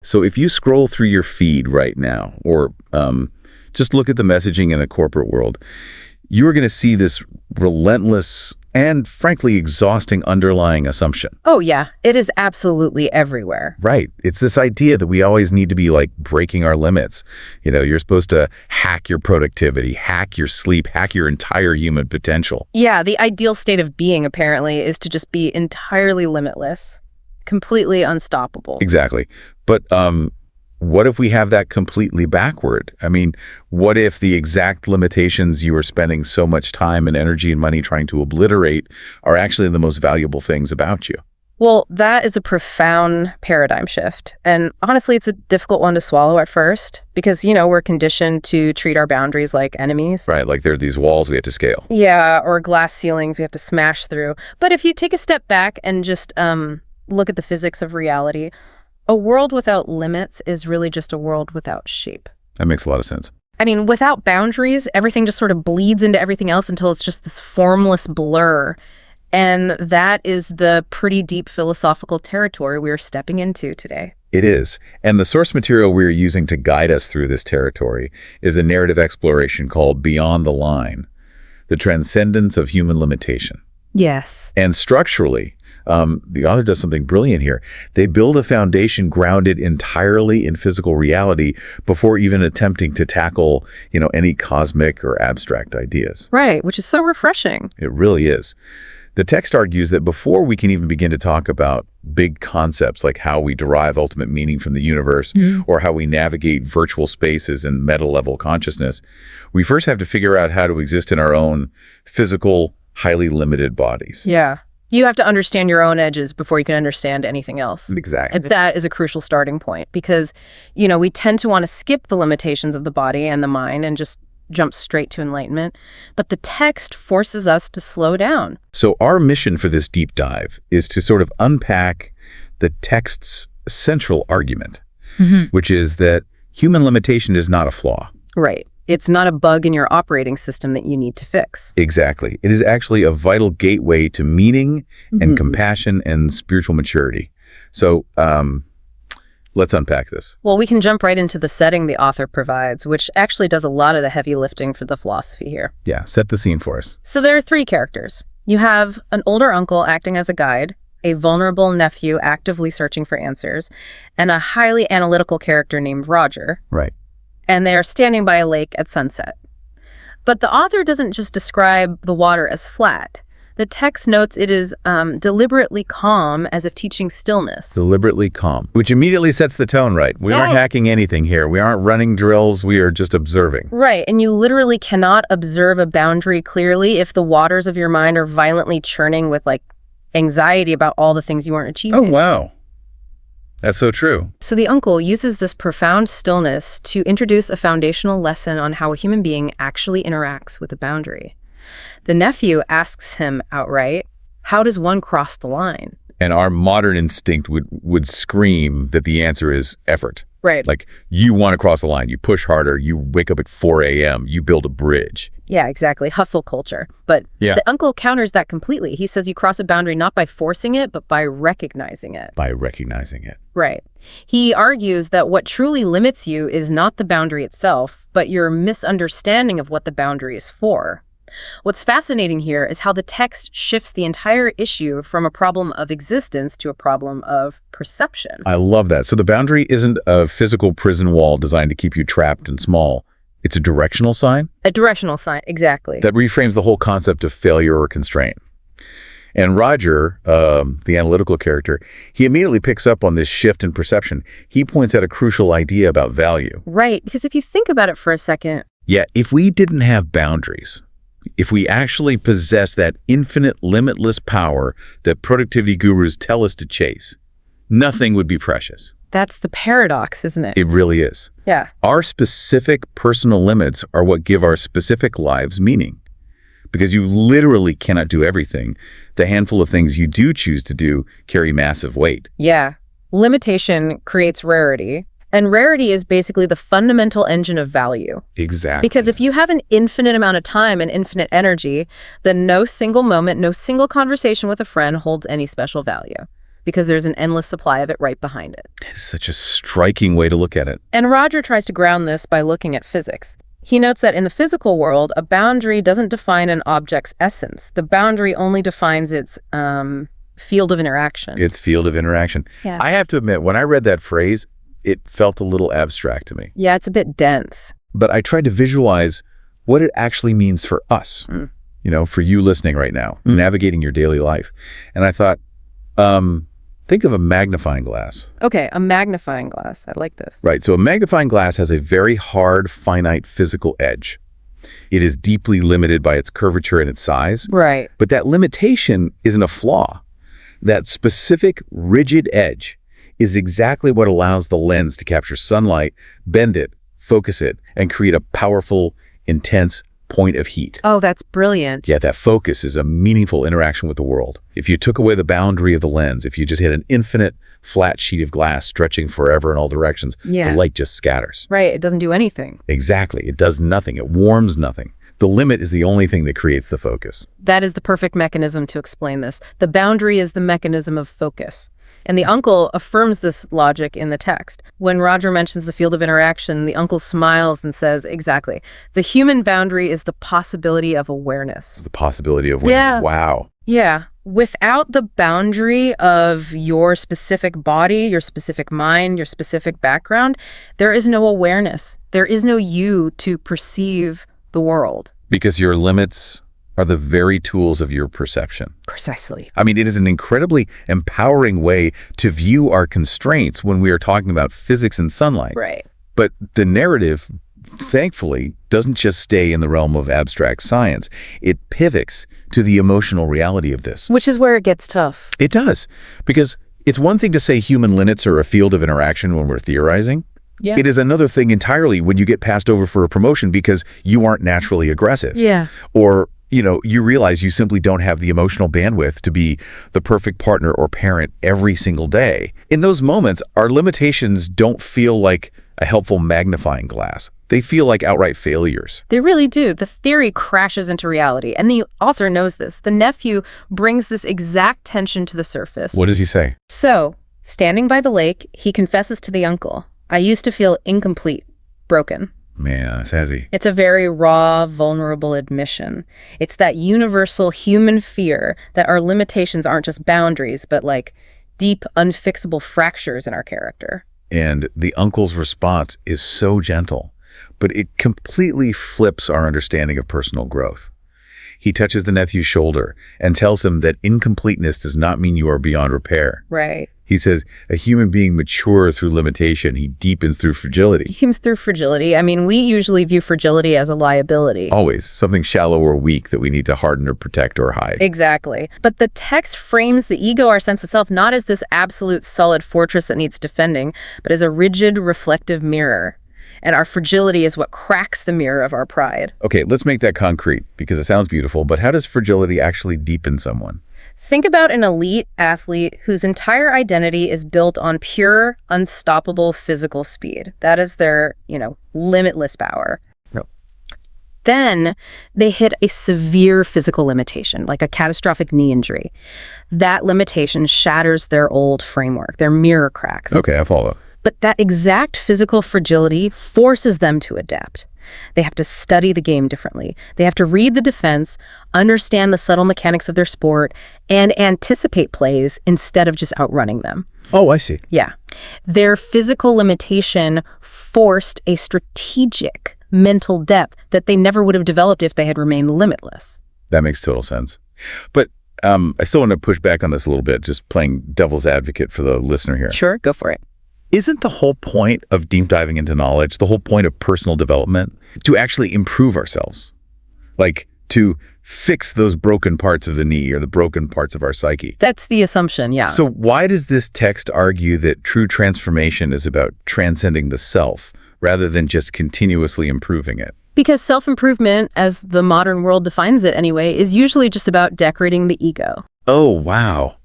So if you scroll through your feed right now, or just look at the messaging in the corporate world, you're going to see this relentless and frankly exhausting underlying assumption. Oh, yeah. It is absolutely everywhere. Right. It's this idea that we always need to be like breaking our limits. You're supposed to hack your productivity, hack your sleep, hack your entire human potential. Yeah, the ideal state of being, apparently, is to just be entirely limitless, completely unstoppable. Exactly. But what if we have that completely backward? I mean, what if the exact limitations you are spending so much time and energy and money trying to obliterate are actually the most valuable things about you? Well, that is a profound paradigm shift. And honestly, it's a difficult one to swallow at first because, we're conditioned to treat our boundaries like enemies. Right, like there are these walls we have to scale. Yeah, or glass ceilings we have to smash through. But if you take a step back and just look at the physics of reality, a world without limits is really just a world without shape. That makes a lot of sense. I mean, without boundaries, everything just sort of bleeds into everything else until it's just this formless blur. And that is the pretty deep philosophical territory we're stepping into today. It is. And the source material we're using to guide us through this territory is a narrative exploration called Beyond the Line, the transcendence of human limitation. Yes. And structurally, the author does something brilliant here. They build a foundation grounded entirely in physical reality before even attempting to tackle, any cosmic or abstract ideas. Right, which is so refreshing. It really is. The text argues that before we can even begin to talk about big concepts like how we derive ultimate meaning from the universe or how we navigate virtual spaces and meta-level consciousness, we first have to figure out how to exist in our own physical, highly limited bodies. Yeah. You have to understand your own edges before you can understand anything else. Exactly. And that is a crucial starting point because, we tend to want to skip the limitations of the body and the mind and just jump straight to enlightenment. But the text forces us to slow down. So our mission for this deep dive is to sort of unpack the text's central argument, which is that human limitation is not a flaw. Right. It's not a bug in your operating system that you need to fix. Exactly. It is actually a vital gateway to meaning and compassion and spiritual maturity. So let's unpack this. Well, we can jump right into the setting the author provides, which actually does a lot of the heavy lifting for the philosophy here. Yeah, set the scene for us. So there are three characters. You have an older uncle acting as a guide, a vulnerable nephew actively searching for answers, and a highly analytical character named Roger. Right. And they are standing by a lake at sunset. But the author doesn't just describe the water as flat. The text notes it is deliberately calm, as if teaching stillness. Deliberately calm, which immediately sets the tone right. We aren't hacking anything here. We aren't running drills. We are just observing. Right, and you literally cannot observe a boundary clearly if the waters of your mind are violently churning with, anxiety about all the things you aren't achieving. Oh, wow. That's so true. So the uncle uses this profound stillness to introduce a foundational lesson on how a human being actually interacts with a boundary. The nephew asks him outright, how does one cross the line? And our modern instinct would scream that the answer is effort. Right. Like, you want to cross the line. You push harder. You wake up at 4 a.m. You build a bridge. Yeah, exactly. Hustle culture. But the uncle counters that completely. He says you cross a boundary not by forcing it, but by recognizing it. By recognizing it. Right. He argues that what truly limits you is not the boundary itself, but your misunderstanding of what the boundary is for. What's fascinating here is how the text shifts the entire issue from a problem of existence to a problem of perception. I love that. So the boundary isn't a physical prison wall designed to keep you trapped and small. It's a directional sign? A directional sign, exactly. That reframes the whole concept of failure or constraint. And Roger, the analytical character, he immediately picks up on this shift in perception. He points out a crucial idea about value. Right, because if you think about it for a second... Yeah, if we didn't have boundaries, if we actually possess that infinite, limitless power that productivity gurus tell us to chase, nothing would be precious. That's the paradox, isn't it? It really is. Yeah. Our specific personal limits are what give our specific lives meaning. Because you literally cannot do everything. The handful of things you do choose to do carry massive weight. Yeah. Limitation creates rarity. And rarity is basically the fundamental engine of value. Exactly. Because if you have an infinite amount of time and infinite energy, then no single moment, no single conversation with a friend holds any special value. because there's an endless supply of it right behind it. It's such a striking way to look at it. And Roger tries to ground this by looking at physics. He notes that in the physical world, a boundary doesn't define an object's essence. The boundary only defines its field of interaction. Its field of interaction. Yeah. I have to admit, when I read that phrase, it felt a little abstract to me. Yeah, it's a bit dense. But I tried to visualize what it actually means for us, for you listening right now, navigating your daily life. And I thought, think of a magnifying glass. Okay, a magnifying glass. I like this. Right. So a magnifying glass has a very hard, finite physical edge. It is deeply limited by its curvature and its size. Right. But that limitation isn't a flaw. That specific, rigid edge is exactly what allows the lens to capture sunlight, bend it, focus it, and create a powerful, intense point of heat. Oh, that's brilliant. Yeah, that focus is a meaningful interaction with the world. If you took away the boundary of the lens, if you just had an infinite flat sheet of glass stretching forever in all directions, the light just scatters. Right, it doesn't do anything. Exactly. It does nothing. It warms nothing. The limit is the only thing that creates the focus. That is the perfect mechanism to explain this. The boundary is the mechanism of focus. And the uncle affirms this logic in the text. When Roger mentions the field of interaction, the uncle smiles and says, exactly, the human boundary is the possibility of awareness. The possibility of winning. Yeah. Wow. Yeah. Without the boundary of your specific body, your specific mind, your specific background, there is no awareness. There is no you to perceive the world. Because your limits are the very tools of your perception. Precisely. I mean, it is an incredibly empowering way to view our constraints when we are talking about physics and sunlight. Right. But the narrative, thankfully, doesn't just stay in the realm of abstract science. It pivots to the emotional reality of this. Which is where it gets tough. It does. Because it's one thing to say human limits are a field of interaction when we're theorizing. Yeah. It is another thing entirely when you get passed over for a promotion because you aren't naturally aggressive. Yeah. Or you realize you simply don't have the emotional bandwidth to be the perfect partner or parent every single day. In those moments, our limitations don't feel like a helpful magnifying glass. They feel like outright failures. They really do. The theory crashes into reality. And the author knows this. The nephew brings this exact tension to the surface. What does he say? So, standing by the lake, he confesses to the uncle, I used to feel incomplete, broken. Man, says he. It's a very raw, vulnerable admission. It's that universal human fear that our limitations aren't just boundaries, but like deep, unfixable fractures in our character. And the uncle's response is so gentle, but it completely flips our understanding of personal growth. He touches the nephew's shoulder and tells him that incompleteness does not mean you are beyond repair. Right. He says, a human being matures through limitation. He deepens through fragility. Deepens through fragility. I mean, we usually view fragility as a liability. Always. Something shallow or weak that we need to harden or protect or hide. Exactly. But the text frames the ego, our sense of self, not as this absolute solid fortress that needs defending, but as a rigid, reflective mirror. And our fragility is what cracks the mirror of our pride. Okay, let's make that concrete because it sounds beautiful, but how does fragility actually deepen someone? Think about an elite athlete whose entire identity is built on pure, unstoppable physical speed. That is their, limitless power. Yep. Then they hit a severe physical limitation, like a catastrophic knee injury. That limitation shatters their old framework, their mirror cracks. Okay, I follow. But that exact physical fragility forces them to adapt. They have to study the game differently. They have to read the defense, understand the subtle mechanics of their sport, and anticipate plays instead of just outrunning them. Oh, I see. Yeah. Their physical limitation forced a strategic mental depth that they never would have developed if they had remained limitless. That makes total sense. But I still want to push back on this a little bit, just playing devil's advocate for the listener here. Sure, go for it. Isn't the whole point of deep diving into knowledge, the whole point of personal development, to actually improve ourselves? Like to fix those broken parts of the knee or the broken parts of our psyche? That's the assumption, yeah. So why does this text argue that true transformation is about transcending the self rather than just continuously improving it? Because self-improvement, as the modern world defines it anyway, is usually just about decorating the ego. Oh, wow.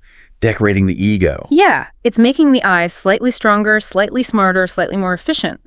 Decorating the ego. Yeah, it's making the I slightly stronger, slightly smarter, slightly more efficient.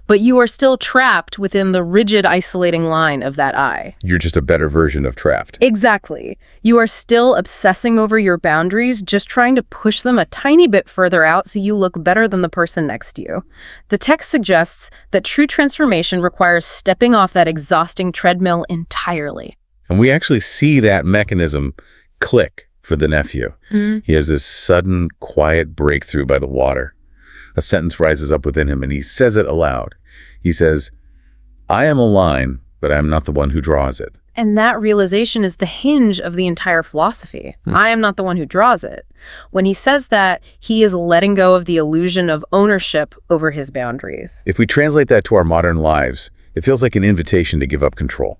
but you are still trapped within the rigid, isolating line of that I. You're just a better version of trapped. Exactly. You are still obsessing over your boundaries, just trying to push them a tiny bit further out so you look better than the person next to you. The text suggests that true transformation requires stepping off that exhausting treadmill entirely. And we actually see that mechanism click for the nephew. He has this sudden, quiet breakthrough by the water. A sentence rises up within him, and he says it aloud. He says, "I am a line, but I am not the one who draws it." And that realization is the hinge of the entire philosophy. I am not the one who draws it. When he says that, he is letting go of the illusion of ownership over his boundaries. If we translate that to our modern lives, it feels like an invitation to give up control.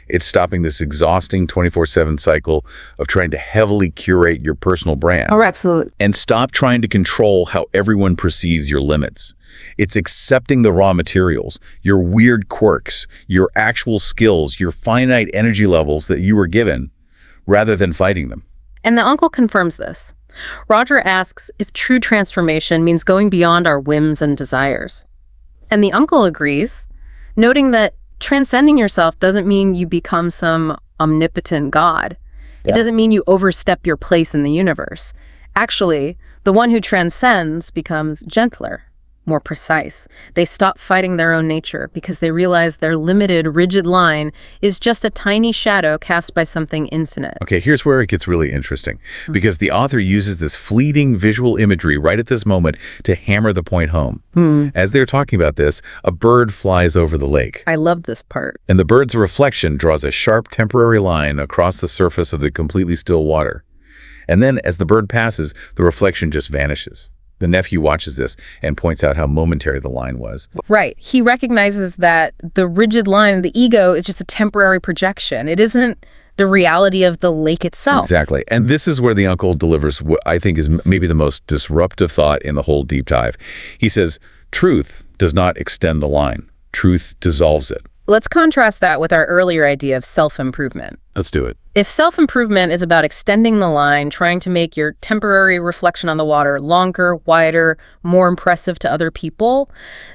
It's stopping this exhausting 24/7 cycle of trying to heavily curate your personal brand. Oh, absolutely. And stop trying to control how everyone perceives your limits. It's accepting the raw materials, your weird quirks, your actual skills, your finite energy levels that you were given, rather than fighting them. And the uncle confirms this. Roger asks if true transformation means going beyond our whims and desires. And the uncle agrees, noting that transcending yourself doesn't mean you become some omnipotent god. It doesn't mean you overstep your place in the universe. Actually, the one who transcends becomes gentler, more precise. They stop fighting their own nature because they realize their limited, rigid line is just a tiny shadow cast by something infinite. Okay, here's where it gets really interesting, because the author uses this fleeting visual imagery right at this moment to hammer the point home. As they're talking about this, a bird flies over the lake. I love this part. And the bird's reflection draws a sharp temporary line across the surface of the completely still water. And then, as the bird passes, the reflection just vanishes. The nephew watches this and points out how momentary the line was. Right. He recognizes that the rigid line, the ego, is just a temporary projection. It isn't the reality of the lake itself. Exactly. And this is where the uncle delivers what I think is maybe the most disruptive thought in the whole deep dive. He says, truth does not extend the line. Truth dissolves it. Let's contrast that with our earlier idea of self-improvement. Let's do it. If self-improvement is about extending the line, trying to make your temporary reflection on the water longer, wider, more impressive to other people,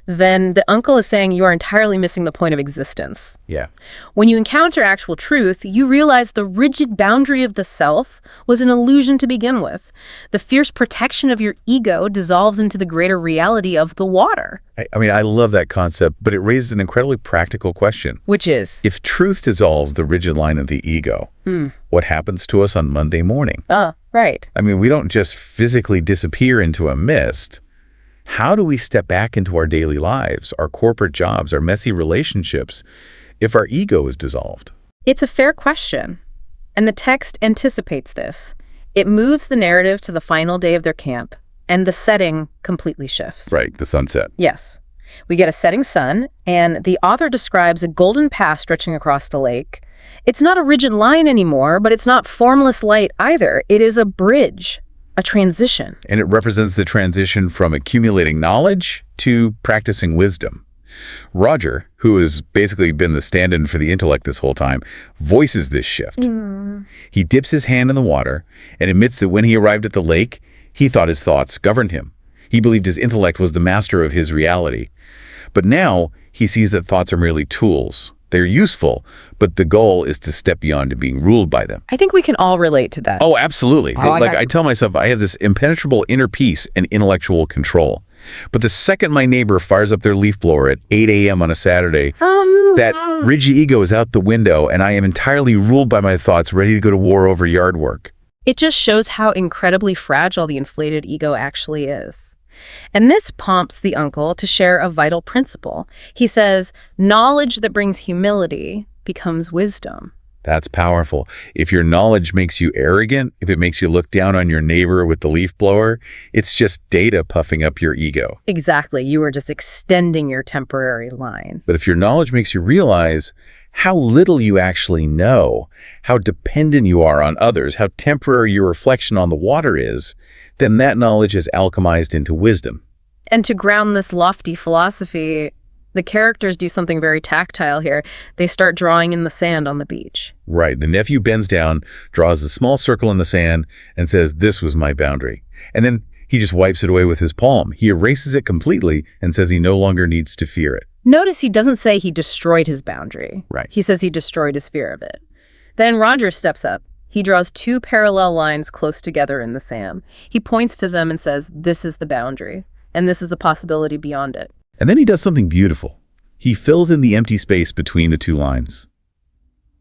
then the uncle is saying you are entirely missing the point of existence. Yeah. When you encounter actual truth, you realize the rigid boundary of the self was an illusion to begin with. The fierce protection of your ego dissolves into the greater reality of the water. I mean, I love that concept, but it raises an incredibly practical question. Which is? If truth dissolves the rigid line of the ego, what happens to us on Monday morning? Right. I mean, we don't just physically disappear into a mist. How do we step back into our daily lives, our corporate jobs, our messy relationships, if our ego is dissolved? It's a fair question, and the text anticipates this. It moves the narrative to the final day of their camp, and the setting completely shifts. Right, the sunset. Yes. We get a setting sun, and the author describes a golden path stretching across the lake. It's not a rigid line anymore, but it's not formless light either. It is a bridge, a transition. And it represents the transition from accumulating knowledge to practicing wisdom. Roger, who has basically been the stand-in for the intellect this whole time, voices this shift. He dips his hand in the water and admits that when he arrived at the lake, he thought his thoughts governed him. He believed his intellect was the master of his reality. But now he sees that thoughts are merely tools. They're useful, but the goal is to step beyond to being ruled by them. I think we can all relate to that. Oh, absolutely. I tell myself I have this impenetrable inner peace and intellectual control. But the second my neighbor fires up their leaf blower at 8 a.m. on a Saturday, that rigid ego is out the window and I am entirely ruled by my thoughts, ready to go to war over yard work. It just shows how incredibly fragile the inflated ego actually is. And this prompts the uncle to share a vital principle. He says, knowledge that brings humility becomes wisdom. That's powerful. If your knowledge makes you arrogant, if it makes you look down on your neighbor with the leaf blower, it's just data puffing up your ego. Exactly. You are just extending your temporary line. But if your knowledge makes you realize how little you actually know, how dependent you are on others, how temporary your reflection on the water is, then that knowledge is alchemized into wisdom. And to ground this lofty philosophy, the characters do something very tactile here. They start drawing in the sand on the beach. Right. The nephew bends down, draws a small circle in the sand, and says, "This was my boundary." And then He just wipes it away with his palm. He erases it completely and says he no longer needs to fear it. Notice he doesn't say he destroyed his boundary. Right. He says he destroyed his fear of it. Then Roger steps up. He draws two parallel lines close together in the sand. He points to them and says, this is the boundary, and this is the possibility beyond it. And then he does something beautiful. He fills in the empty space between the two lines.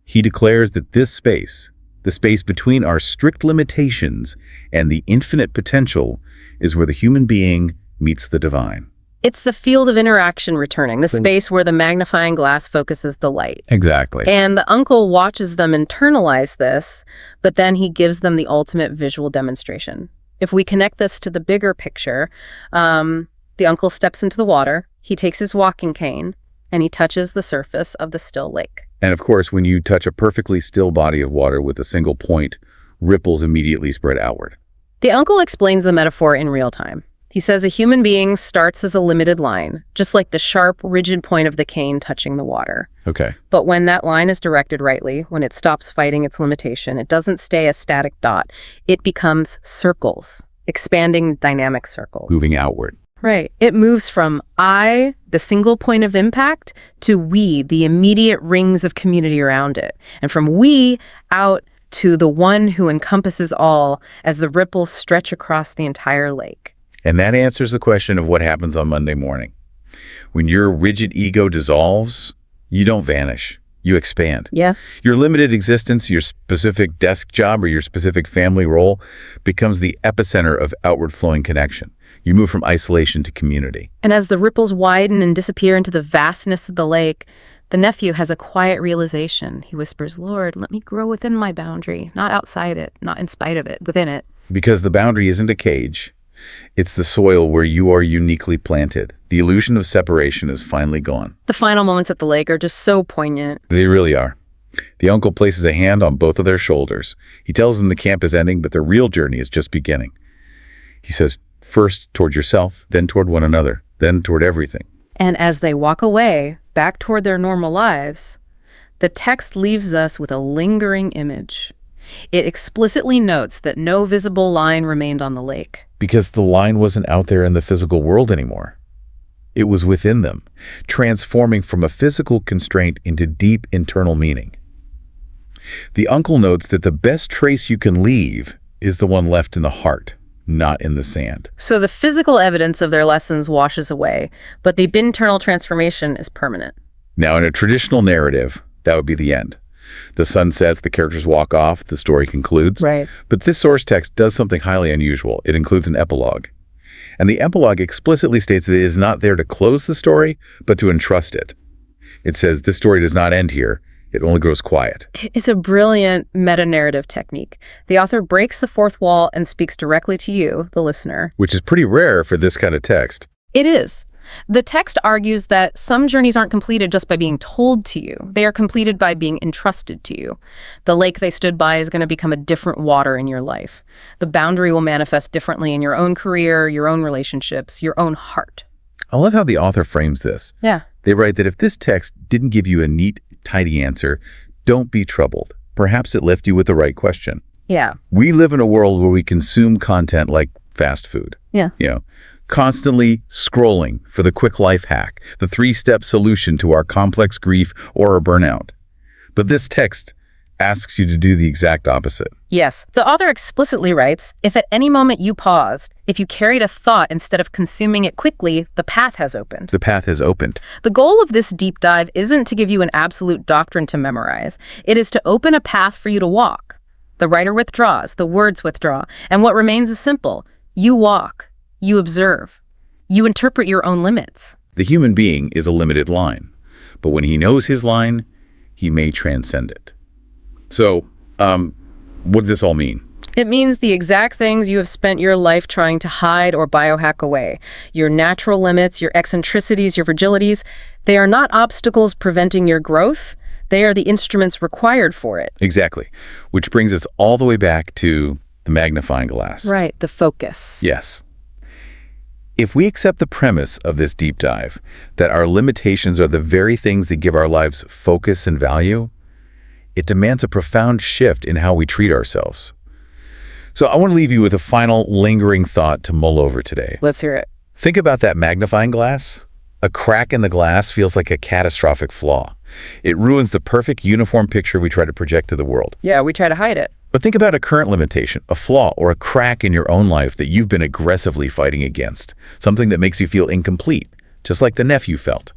He declares that this space, the space between our strict limitations and the infinite potential, is where the human being meets the divine. It's the field of interaction returning, the space where the magnifying glass focuses the light. Exactly. And the uncle watches them internalize this, but then he gives them the ultimate visual demonstration. If we connect this to the bigger picture, the uncle steps into the water, he takes his walking cane, and he touches the surface of the still lake. And of course, when you touch a perfectly still body of water with a single point, ripples immediately spread outward. The uncle explains the metaphor in real time. He says a human being starts as a limited line, just like the sharp, rigid point of the cane touching the water. Okay. But when that line is directed rightly, when it stops fighting its limitation, it doesn't stay a static dot. It becomes circles, expanding dynamic circles. Moving outward. Right. It moves from I, the single point of impact, to we, the immediate rings of community around it. And from we out to the one who encompasses all as the ripples stretch across the entire lake. And that answers the question of what happens on Monday morning. When your rigid ego dissolves, you don't vanish. You expand. Yeah. Your limited existence, your specific desk job or your specific family role becomes the epicenter of outward flowing connection. You move from isolation to community. And as the ripples widen and disappear into the vastness of the lake, the nephew has a quiet realization. He whispers, Lord, let me grow within my boundary, not outside it, not in spite of it, within it. Because the boundary isn't a cage. It's the soil where you are uniquely planted. The illusion of separation is finally gone. The final moments at the lake are just so poignant. They really are. The uncle places a hand on both of their shoulders. He tells them the camp is ending, but their real journey is just beginning. He says, first toward yourself, then toward one another, then toward everything. And as they walk away, back toward their normal lives, the text leaves us with a lingering image. It explicitly notes that no visible line remained on the lake. Because the line wasn't out there in the physical world anymore. It was within them, transforming from a physical constraint into deep internal meaning. The uncle notes that the best trace you can leave is the one left in the heart, not in the sand. So the physical evidence of their lessons washes away, but the internal transformation is permanent. Now, in a traditional narrative, that would be the end. The sun sets, the characters walk off, the story concludes. Right. But this source text does something highly unusual. It includes an epilogue. And the epilogue explicitly states that it is not there to close the story, but to entrust it. It says, this story does not end here. It only grows quiet. It's a brilliant meta-narrative technique. The author breaks the fourth wall and speaks directly to you, the listener. Which is pretty rare for this kind of text. It is. The text argues that some journeys aren't completed just by being told to you. They are completed by being entrusted to you. The lake they stood by is going to become a different water in your life. The boundary will manifest differently in your own career, your own relationships, your own heart. I love how the author frames this. Yeah. They write that if this text didn't give you a neat, tidy answer, don't be troubled. Perhaps it left you with the right question. Yeah. We live in a world where we consume content like fast food. Yeah. Constantly scrolling for the quick life hack, the 3-step solution to our complex grief or our burnout. But this text asks you to do the exact opposite. Yes. The author explicitly writes, if at any moment you paused, if you carried a thought instead of consuming it quickly, the path has opened. The path has opened. The goal of this deep dive isn't to give you an absolute doctrine to memorize. It is to open a path for you to walk. The writer withdraws, the words withdraw, and what remains is simple. You walk. You observe. You interpret your own limits. The human being is a limited line, but when he knows his line, he may transcend it. So, what does this all mean? It means the exact things you have spent your life trying to hide or biohack away. Your natural limits, your eccentricities, your fragilities, they are not obstacles preventing your growth. They are the instruments required for it. Exactly. Which brings us all the way back to the magnifying glass. Right, the focus. Yes. If we accept the premise of this deep dive, that our limitations are the very things that give our lives focus and value, it demands a profound shift in how we treat ourselves. So I want to leave you with a final lingering thought to mull over today. Let's hear it. Think about that magnifying glass. A crack in the glass feels like a catastrophic flaw. It ruins the perfect uniform picture we try to project to the world. Yeah, we try to hide it. But think about a current limitation, a flaw or a crack in your own life that you've been aggressively fighting against, something that makes you feel incomplete, just like the nephew felt.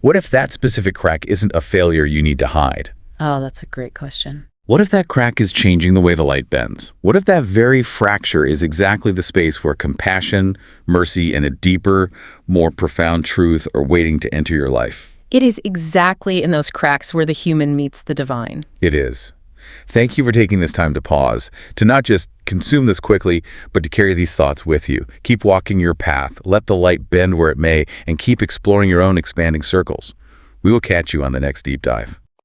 What if that specific crack isn't a failure you need to hide? Oh, that's a great question. What if that crack is changing the way the light bends? What if that very fracture is exactly the space where compassion, mercy, and a deeper, more profound truth are waiting to enter your life? It is exactly in those cracks where the human meets the divine. It is. Thank you for taking this time to pause, to not just consume this quickly, but to carry these thoughts with you. Keep walking your path, let the light bend where it may, and keep exploring your own expanding circles. We will catch you on the next deep dive.